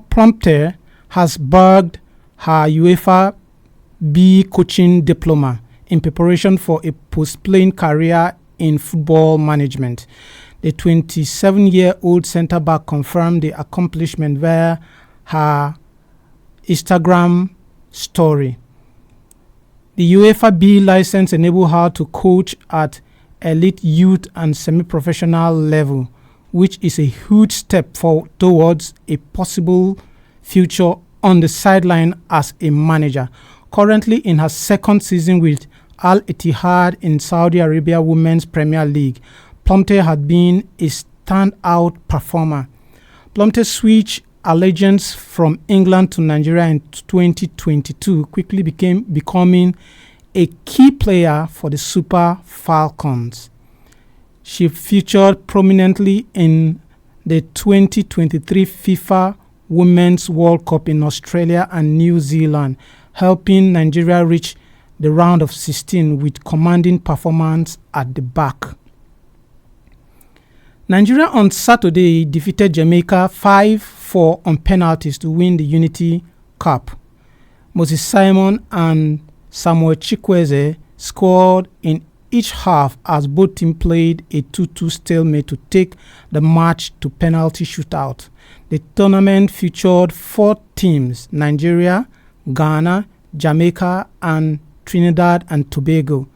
Plumter has bagged her UEFA B coaching diploma in preparation for a post-playing career in football management. The 27-year-old centre-back confirmed the accomplishment via her Instagram story. The UEFA B license enables her to coach at elite youth and semi-professional level, which is a huge step towards a possible future on the sideline as a manager. Currently in her second season with Al Ittihad in Saudi Arabia Women's Premier League, Plumter had been a standout performer. Plumter switched allegiance from England to Nigeria in 2022, quickly becoming a key player for the Super Falcons. She featured prominently in the 2023 FIFA Women's World Cup in Australia and New Zealand, helping Nigeria reach the round of 16 with commanding performance at the back. Nigeria on Saturday defeated Jamaica 5-4 on penalties to win the Unity Cup. Moses Simon and Samuel Chikwueze scored in each half as both teams played a 2-2 stalemate to take the match to penalty shootout. The tournament featured 4 teams: Nigeria, Ghana, Jamaica, and Trinidad and Tobago.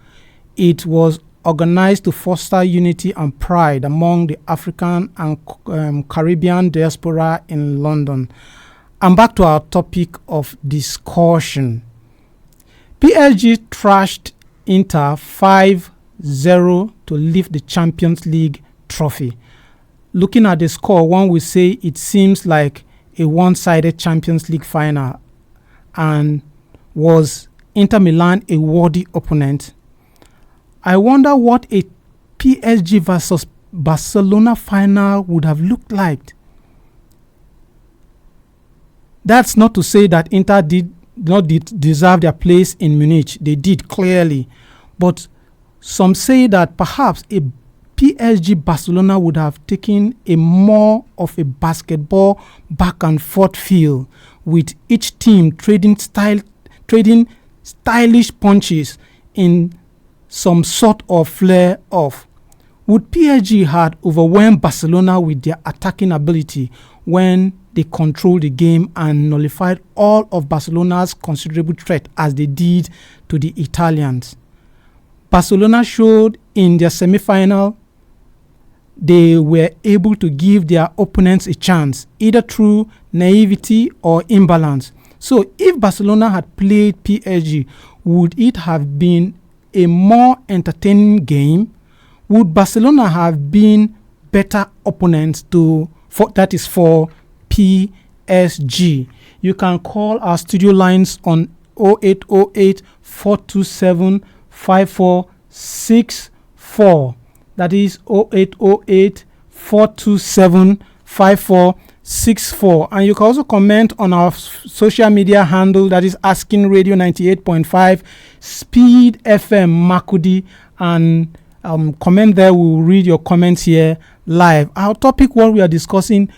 It was organized to foster unity and pride among the African and Caribbean diaspora in London. And back to our topic of discussion. PSG trashed Inter 5-0 to lift the Champions League trophy. Looking at the score, one would say it seems like a one-sided Champions League final. And was Inter Milan a worthy opponent? I wonder what a PSG versus Barcelona final would have looked like. That's not to say that Inter did not deserve their place in Munich. They did, clearly. But some say that perhaps a PSG Barcelona would have taken a more of a basketball back and forth feel, with each team trading stylish punches in some sort of flare off. Would PSG had overwhelmed Barcelona with their attacking ability when they controlled the game and nullified all of Barcelona's considerable threat as they did to the Italians? Barcelona showed in their semi-final they were able to give their opponents a chance, either through naivety or imbalance. So if Barcelona had played PSG, would it have been a more entertaining game? Would Barcelona have been better opponents for PSG? You can call our studio lines on 0808 427 5464. That is 0808 427 5464. And you can also comment on our social media handle, that is Asking Radio 98.5 Speed FM Makudi, and comment there. We'll read your comments here live. Our topic, what we are discussing: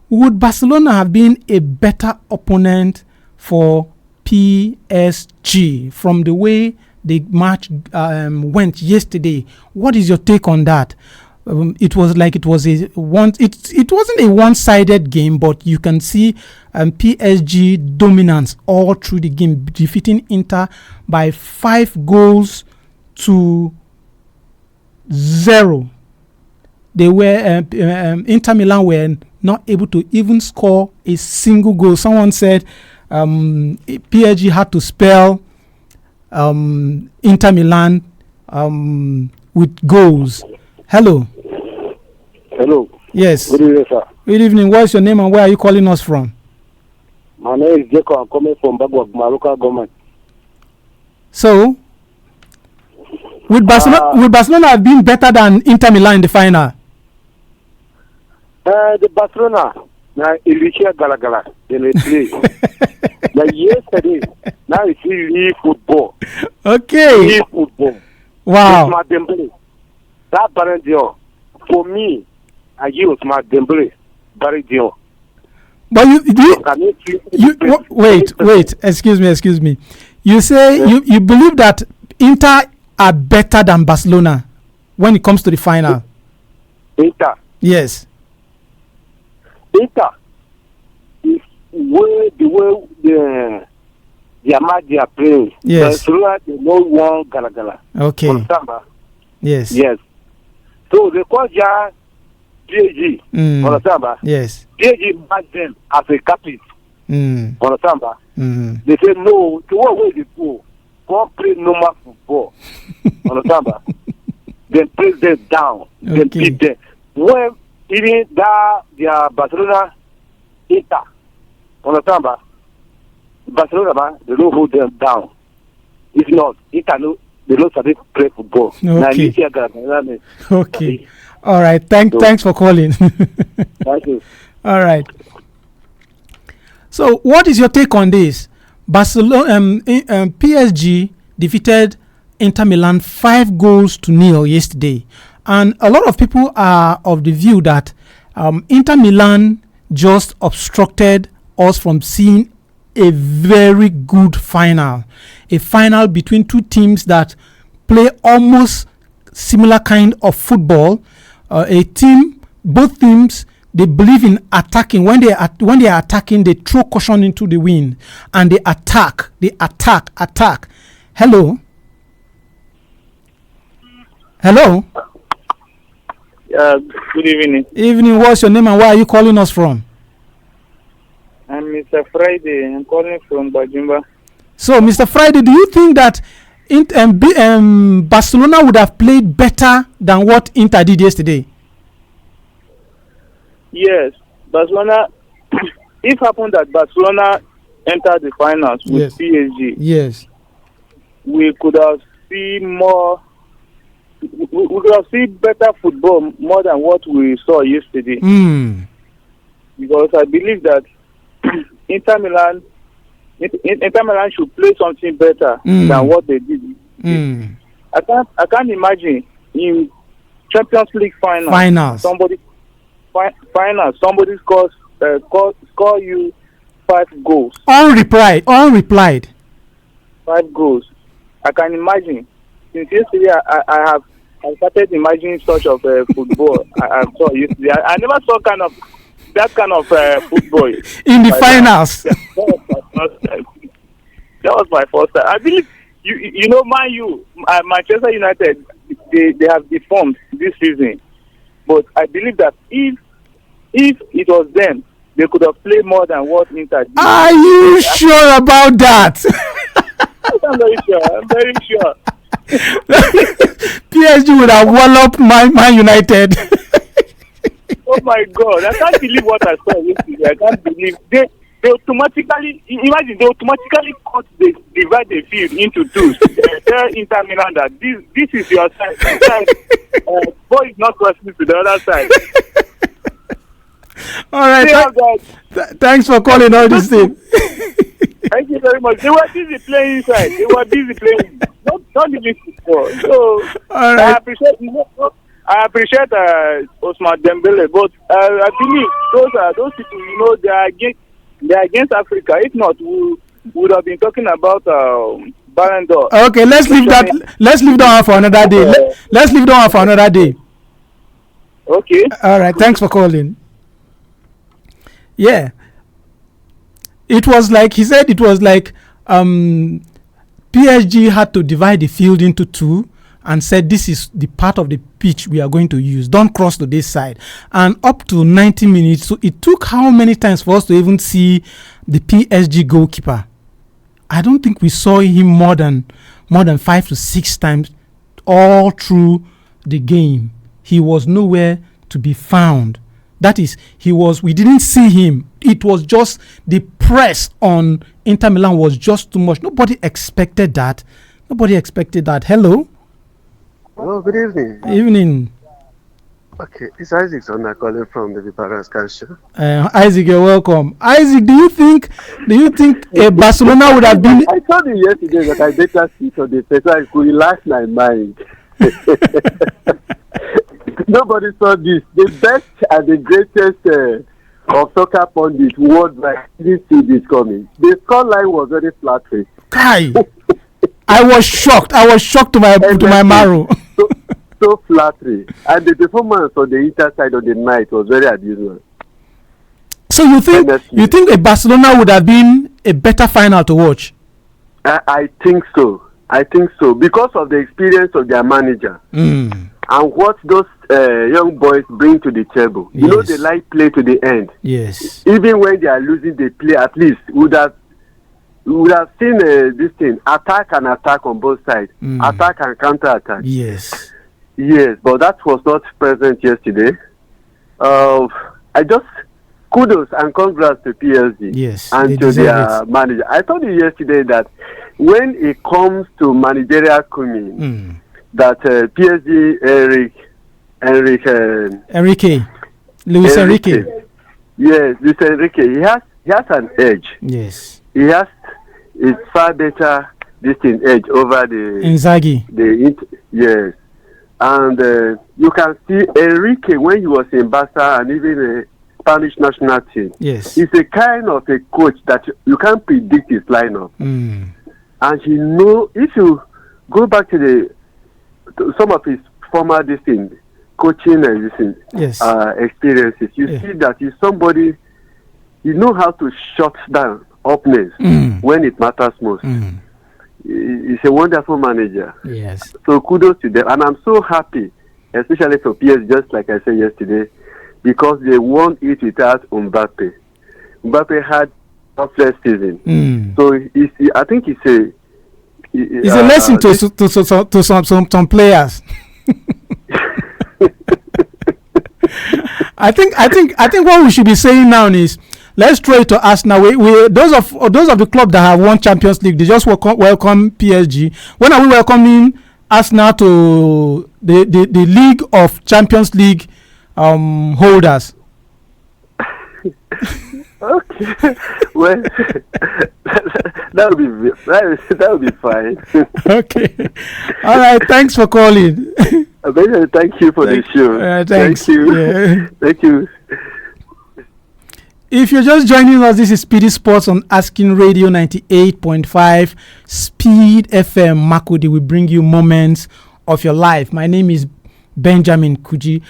would Barcelona have been a better opponent for PSG from the way the match went yesterday? What is your take on that? It wasn't a one-sided game, but you can see PSG dominance all through the game, defeating Inter by 5-0. They were Inter Milan were not able to even score a single goal. Someone said PSG had to spell Inter Milan with goals. Hello. Hello. Yes. Good evening, sir. Good evening. What's your name and where are you calling us from? My name is Jacob. I'm coming from Bagwag, my local government. So, would Barcelona have been better than Inter Milan in the final? The Barcelona, now Ilicia Galagala, they play. Now yesterday, now it's really football. Okay. Really football. Wow. It's my Dembele. That Barry Dion, for me, I use my Dembele, Barry Dion. But Can you wait. Excuse me. You say you believe that Inter are better than Barcelona when it comes to the final. Inter. Yes. Inter is the way the match they are playing. Yes. Barcelona they know one gala. Okay. Understand? Yes. Yes. So they call ya PSG. Understand? Yes. PSG match them as a captive. Understand? They say no. To what way they go? Go play normal football. Understand? Then place them down. Then beat them. When even that their Barcelona Inter. Understand? Barcelona they don't hold them down. If not, Inter no. They don't start to play football. Okay. All right. Thanks for calling. Thank you. All right. So, what is your take on this? Barcelona, PSG defeated Inter Milan 5-0 yesterday, and a lot of people are of the view that Inter Milan just obstructed us from seeing a very good final, a final between two teams that play almost similar kind of football. Both teams, they believe in attacking. When they are attacking, they throw caution into the wind and they attack. Hello. Good evening. Evening. What's your name and where are you calling us from? I'm Mr. Friday. I'm calling from Bajumba. So, Mr. Friday, do you think that Barcelona would have played better than what Inter did yesterday? Yes, Barcelona. If happened that Barcelona entered the finals with PSG, yes, we could have seen more. We could have seen better football more than what we saw yesterday. Because I believe that Inter Milan should play something better than what they did. I can't imagine in Champions League finals somebody score you 5 goals. Unreplied. 5 goals. I can imagine. Since yesterday, I started imagining such of football I saw yesterday. I never saw that kind of football in the finals. That was my first time. I believe you know Manchester United they have deformed this season, but I believe that if it was them, they could have played more than what Inter did. Are you sure about that? I'm very sure. PSG would have walloped Man United. Oh my God! I can't believe what I saw yesterday. I can't believe they automatically cut divide the field into two. Tell Inter Milan that this is your side. Ball is not crossing to the other side. All right. Thanks for calling all this thing. Thank you very much. They were busy playing inside. They were busy playing. Not even football. So all right. I appreciate Osman Dembele, but I believe those people. They are against Africa. If not, we would have been talking about Ballon d'Or. Okay, let's leave that for another day. Let's leave that for another day. Okay. All right. Thanks for calling. Yeah. It was like he said. It was like PSG had to divide the field into two and said this is the part of the pitch we are going to use. Don't cross to this side. And up to 90 minutes. So it took how many times for us to even see the PSG goalkeeper? I don't think we saw him more than 5 to 6 times all through the game. He was nowhere to be found. That is, we didn't see him. It was just the press on Inter Milan was just too much. Nobody expected that. Hello. Oh, good evening. Evening. Okay, it's Isaac Sonda calling from the Viparas show. Isaac, you're welcome. Isaac, do you think Barcelona would have been? I told you yesterday that I better sit on the face so I could relax my mind. Nobody saw this. The best and the greatest of soccer pundits worldwide didn't see this coming. The scoreline was very flattering. Kai, I was shocked. I was shocked to my marrow. So flattering, and the performance on the Inter side of the night was very abysmal. So you think a Barcelona would have been a better final to watch? I think so. Because of the experience of their manager and what those young boys bring to the table. Yes. You know, they like play to the end. Yes. Even when they are losing, they play. At least we would have seen this thing, attack on both sides, attack and counter attack. Yes. Yes, but that was not present yesterday. I just kudos and congrats to PSG. Yes, and to their manager. I told you yesterday that when it comes to managerial coming, that PSG Luis Enrique. Yes, Luis Enrique. He has an edge. Yes. He has a far better distinct edge over the Inzaghi. Yes. And you can see Enrique when he was in Barca and even the Spanish national team. Yes. He's a kind of a coach that you can't predict his lineup. And he know if you go back to some of his former coaching and experiences, you see that he's somebody, he know how to shut down opponents when it matters most. He's a wonderful manager. Yes. So kudos to them. And I'm so happy, especially for PSG, just like I said yesterday, because they won it without Mbappe. Mbappe had a first season. So I think it's a lesson to some players. I think what we should be saying now is, let's throw it to us now. We those of the club that have won Champions League, they just welcome PSG. When are we welcoming us now to the League of Champions League holders? Okay, well, that would be fine. Okay, all right. Thanks for calling. Thank you for the show. Thanks. Thank you. Yeah. Thank you. If you're just joining us, this is Speedy Sports on Asking Radio 98.5 Speed FM Makudi. We bring you moments of your life. My name is Benjamin Kuji.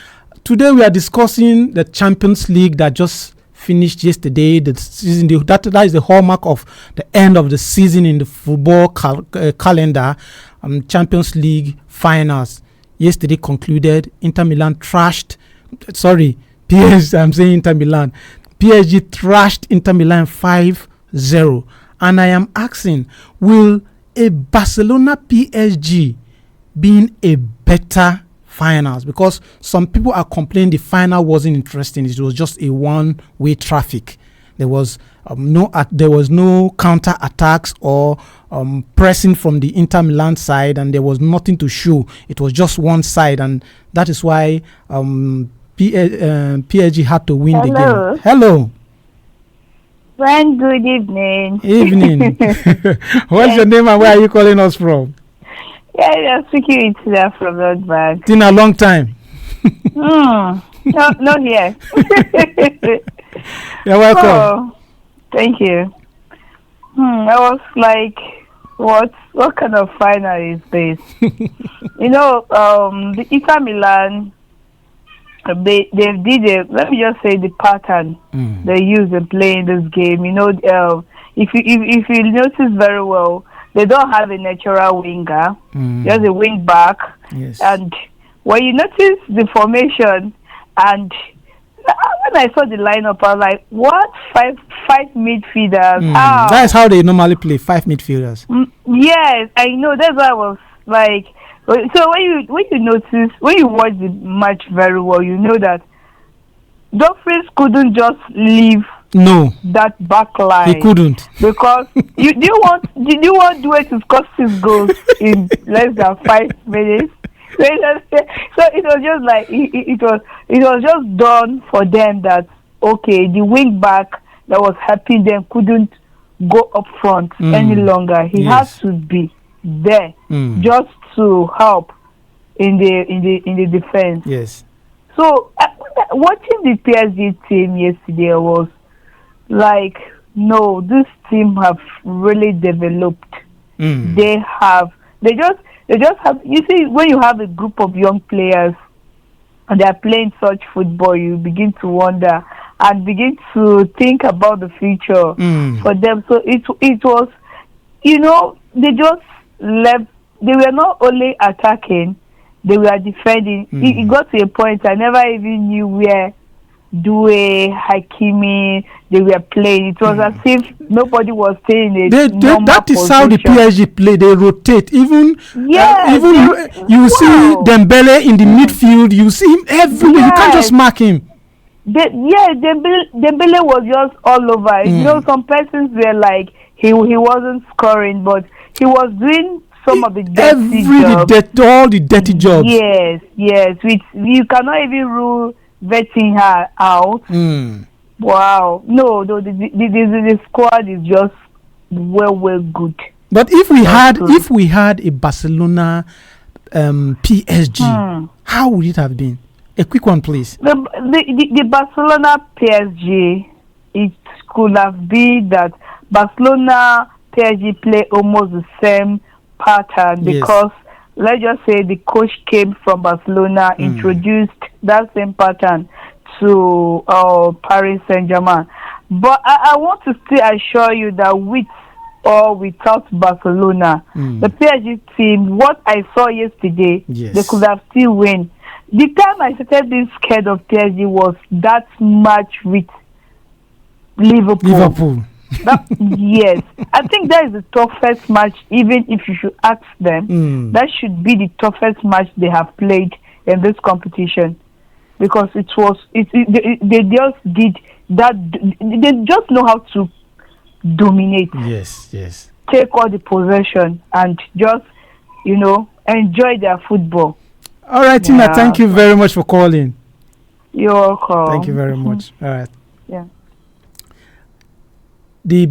Today we are discussing the Champions League that just finished yesterday. The season that is the hallmark of the end of the season in the football calendar. Champions League finals yesterday concluded. Inter Milan trashed. Sorry, PSG. I'm saying Inter Milan. PSG thrashed Inter Milan 5-0. And I am asking, will a Barcelona PSG be a better finals? Because some people are complaining the final wasn't interesting. It was just a one-way traffic. There was no counter attacks or pressing from the Inter Milan side, and there was nothing to show. It was just one side, and that is why PSG had to win the game. Hello. Friend, good evening. Evening. What's your name and where are you calling us from? Yeah, you're speaking with Tina from Roadbank. It's been a long time. No, not here. You're welcome. Oh, thank you. I was like, what kind of final is this? The Inter Milan, they did let me just say the pattern they use in playing this game. If you notice very well, they don't have a natural winger, just a wing back. Yes. And when you notice the formation, and when I saw the lineup, I was like, what? Five midfielders? That's how they normally play, 5 midfielders. Yes, I know. That's why I was like, so when you watch the match very well, you know that Dumfries couldn't just leave that back line. He couldn't, because you want Due to score 6 goals in less than 5 minutes. So it was just like it was just done for them that the wing back that was helping them couldn't go up front any longer. He has to be there just to help in the defense. Yes. So watching the PSG team yesterday was like, no, this team have really developed. They just have. You see, when you have a group of young players and they are playing such football, you begin to wonder and begin to think about the future for them. So it was, they just left. They were not only attacking, they were defending. It got to a point I never even knew where Due, Hakimi, they were playing. It was as if nobody was staying in a normal that is position. how the PSG play. They rotate. Even you see Dembele in the midfield. You see him everywhere. You can't just mark him. Dembele was just all over. Some persons were like he wasn't scoring, but he was doing some of the dirty jobs. All the dirty jobs. Yes. You cannot even rule vetting her out. Wow. No, the squad is just well good. But if we had a Barcelona PSG, how would it have been? A quick one, please. The Barcelona PSG, it could have been that Barcelona PSG play almost the same pattern because let's just say the coach came from Barcelona, introduced that same pattern to Paris Saint-Germain. But I want to still assure you that with or without Barcelona, the PSG team, what I saw yesterday, they could have still win. The time I started being scared of PSG was that match with Liverpool. Yes, I think that is the toughest match. Even if you should ask them, that should be the toughest match they have played in this competition, because they just did that. They just know how to dominate. Yes. Take all the possession and just enjoy their football. All right, Tina. Thank you very much for calling. You're welcome. Thank you very much. All right. Yeah. The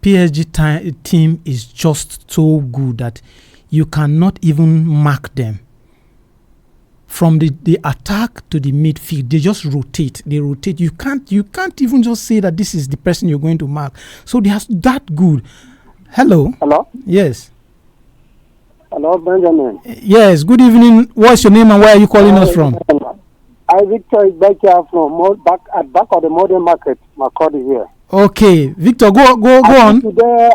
PSG team is just so good that you cannot even mark them. From the attack to the midfield, they just rotate. You can't even just say that this is the person you're going to mark. So they are that good. Hello. Yes. Hello, Benjamin. Yes. Good evening. What's your name and where are you calling us from? Victor is back here from back of the modern market, Makurdi here. Okay, Victor, go on. Today,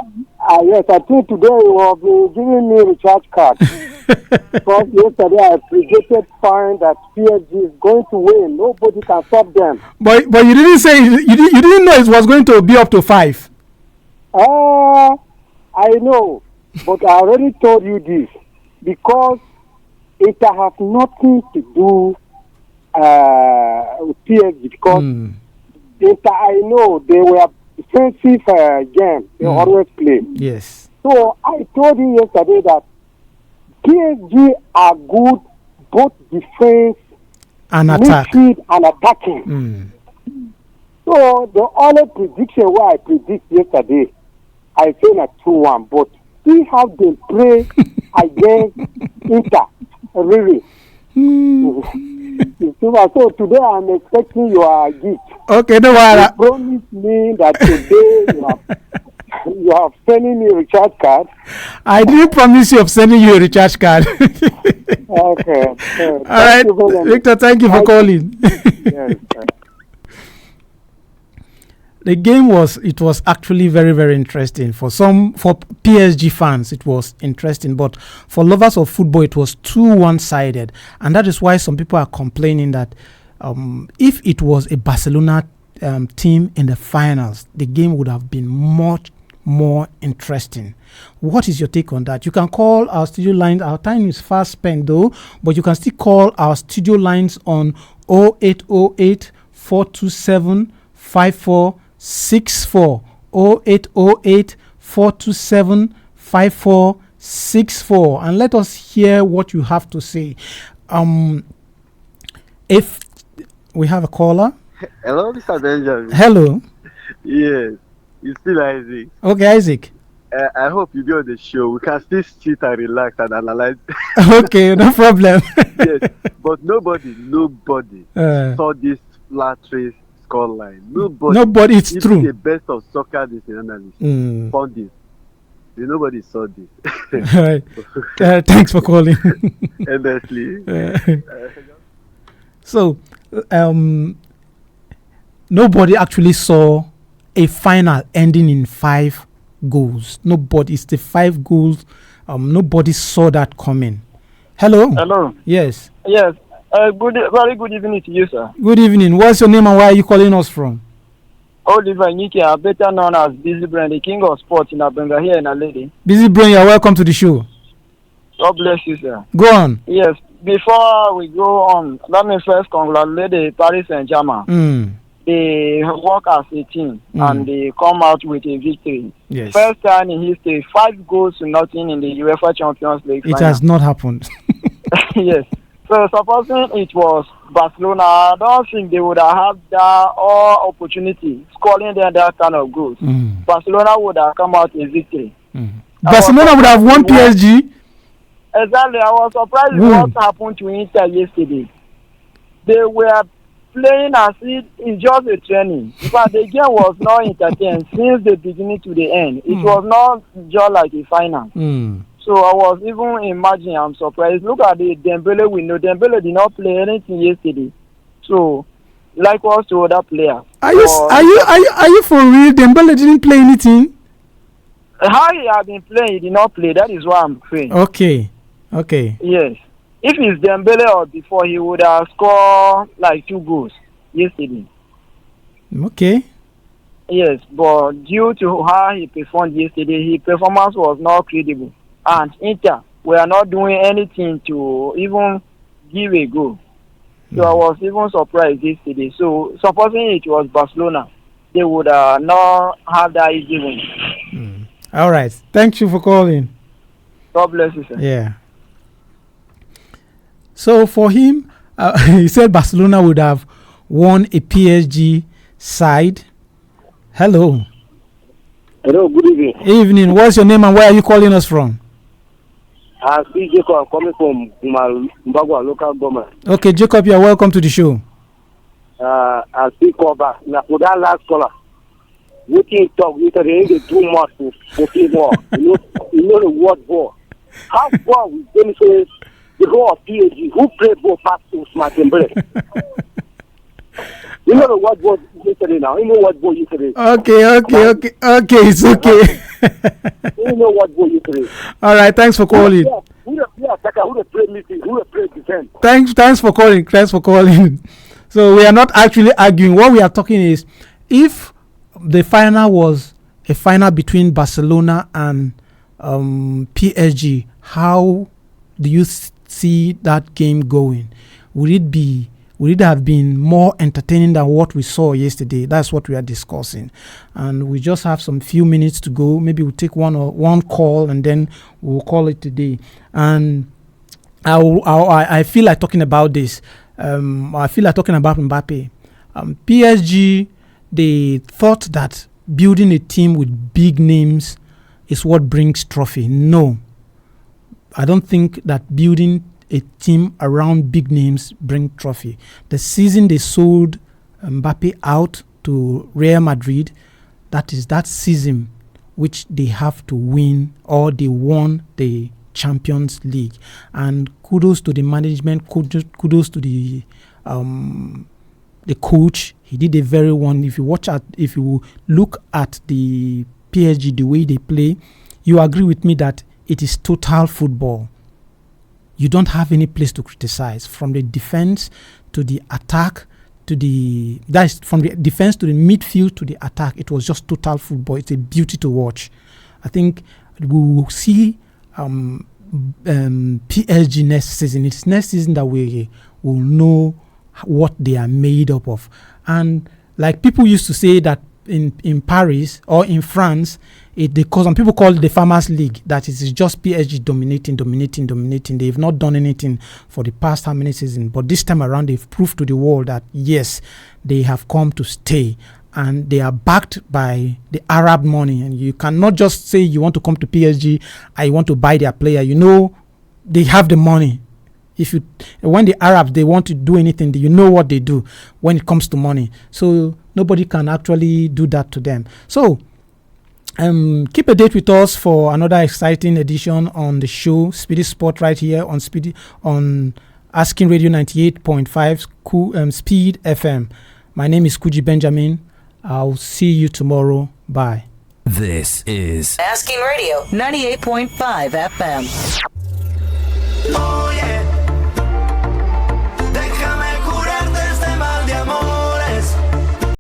yes, I think today you will be giving me a recharge card. Because yesterday I predicted fine that PSG is going to win. Nobody can stop them. But you didn't say you didn't know it was going to be up to 5. I know, but I already told you this because it has nothing to do with PSG because. I know they were defensive game. They always play. Yes. So I told you yesterday that PSG are good both defense and attack, midfield and attacking. So the only prediction where I predict yesterday, I say a 2-1. But see how they play against Inter. Really. So today I'm expecting your gift. Okay, no worry. You promise me that today you have sending me a recharge card. I didn't promise you of sending you a recharge card. Okay. All right, Victor, thank you for calling. Yes. The game was actually very, very interesting. For PSG fans, it was interesting, but for lovers of football, it was too one-sided, and that is why some people are complaining that if it was a Barcelona team in the finals, the game would have been much more interesting. What is your take on that? You can call our studio lines. Our time is fast spent though, but you can still call our studio lines on 0808 427 5464 0808 427 5464 and let us hear what you have to say. If we have a caller. Hello, Mr. Benjamin. Hello. Yes, it's still Isaac. Okay, Isaac. I hope you be on the show. We can still sit and relax and analyze. Okay, no problem. Yes, but nobody saw this flattery scoreline. Nobody, it's even true. The best of soccer this analysts found this. Nobody saw this. All right. Thanks for calling. Honestly. So, nobody actually saw a final ending in 5 goals. Nobody. It's the 5 goals. Nobody saw that coming. Hello. Hello. Yes. Yes. Very good evening to you, sir. Good evening. What's your name and where are you calling us from? Oliver Nyike, better known as Busy Brain, the king of sports in Abenga here in a lady. Busy Brain, you're welcome to the show. God bless you, sir. Go on. Yes. Before we go on, let me first congratulate the Paris Saint-Germain. They work as a team and they come out with a victory. Yes. First time in history, 5 goals to nothing in the UEFA Champions League. It has not happened. Yes. So supposing it was Barcelona, I don't think they would have had that opportunity scoring them that kind of goals. Barcelona would have come out in victory. Barcelona would have won PSG. Exactly. I was surprised with what happened to Inter yesterday. They were playing as if it's just a training. In fact, the game was not entertained since the beginning to the end. It was not just like a final. So I was even imagining, I'm surprised. Look at the Dembele window. Dembele did not play anything yesterday. So, likewise to other players. Are you for real? Dembele didn't play anything? How he had been playing, he did not play. That is what I'm saying. Okay. Yes. If it's Dembele or before, he would have scored like 2 goals yesterday. Okay. Yes, but due to how he performed yesterday, his performance was not credible. And Inter were not doing anything to even give a goal. So I was even surprised yesterday. So supposing it was Barcelona, they would not have that easy win. All right. Thank you for calling. God bless you, sir. Yeah. So for him, he said Barcelona would have won a PSG side. Hello. Hello, good evening. Evening. What's your name and where are you calling us from? I see Jacob. I'm coming from Mbagwa local government. Okay, Jacob, you're welcome to the show. I see Koba. Now, for that last caller, we can talk. We can too much for football. You know the word ball. How far we benefit the whole of PSG? Who played ball past Usman Dembele? You know the word ball yesterday now. You know what ball yesterday. Okay. It's okay. You know what ball yesterday. All right. Thanks for calling. Who the attacker? Who the play meeting? Who the play defense? Thanks for calling. So we are not actually arguing. What we are talking is, if the final was a final between Barcelona and PSG, how do you see that game going? Would it have been more entertaining than what we saw yesterday? That's what we are discussing. And we just have some few minutes to go. Maybe we'll take one call and then we'll call it today. And I feel like talking about this. I feel like talking about Mbappe. PSG, they thought that building a team with big names is what brings trophy. No. I don't think that building a team around big names bring trophy. The season they sold Mbappe out to Real Madrid, that is that season which they have to win, or they won the Champions League. And kudos to the management, kudos to the coach. He did a very one. If you look at the PSG, the way they play, you agree with me that it is total football. You don't have any place to criticize. From the defense to the attack, from the defense to the midfield to the attack, it was just total football. It's a beauty to watch. I think we will see PSG next season. It's next season that we will know what they are made up of. And like people used to say that in Paris or in France, some people call it the Farmers League, that is just PSG dominating. They've not done anything for the past how many seasons, but this time around they've proved to the world that yes, they have come to stay. and they are backed by the Arab money. And you cannot just say you want to come to PSG and you want to buy their player. You know, they have the money. When the Arabs, they want to do anything, you know what they do when it comes to money. So nobody can actually do that to them. So keep a date with us for another exciting edition on the show, Speedy Sport, right here on Asking Radio 98.5 Speed FM. My name is Kuji Benjamin. I'll see you tomorrow. Bye. This is Asking Radio 98.5 FM.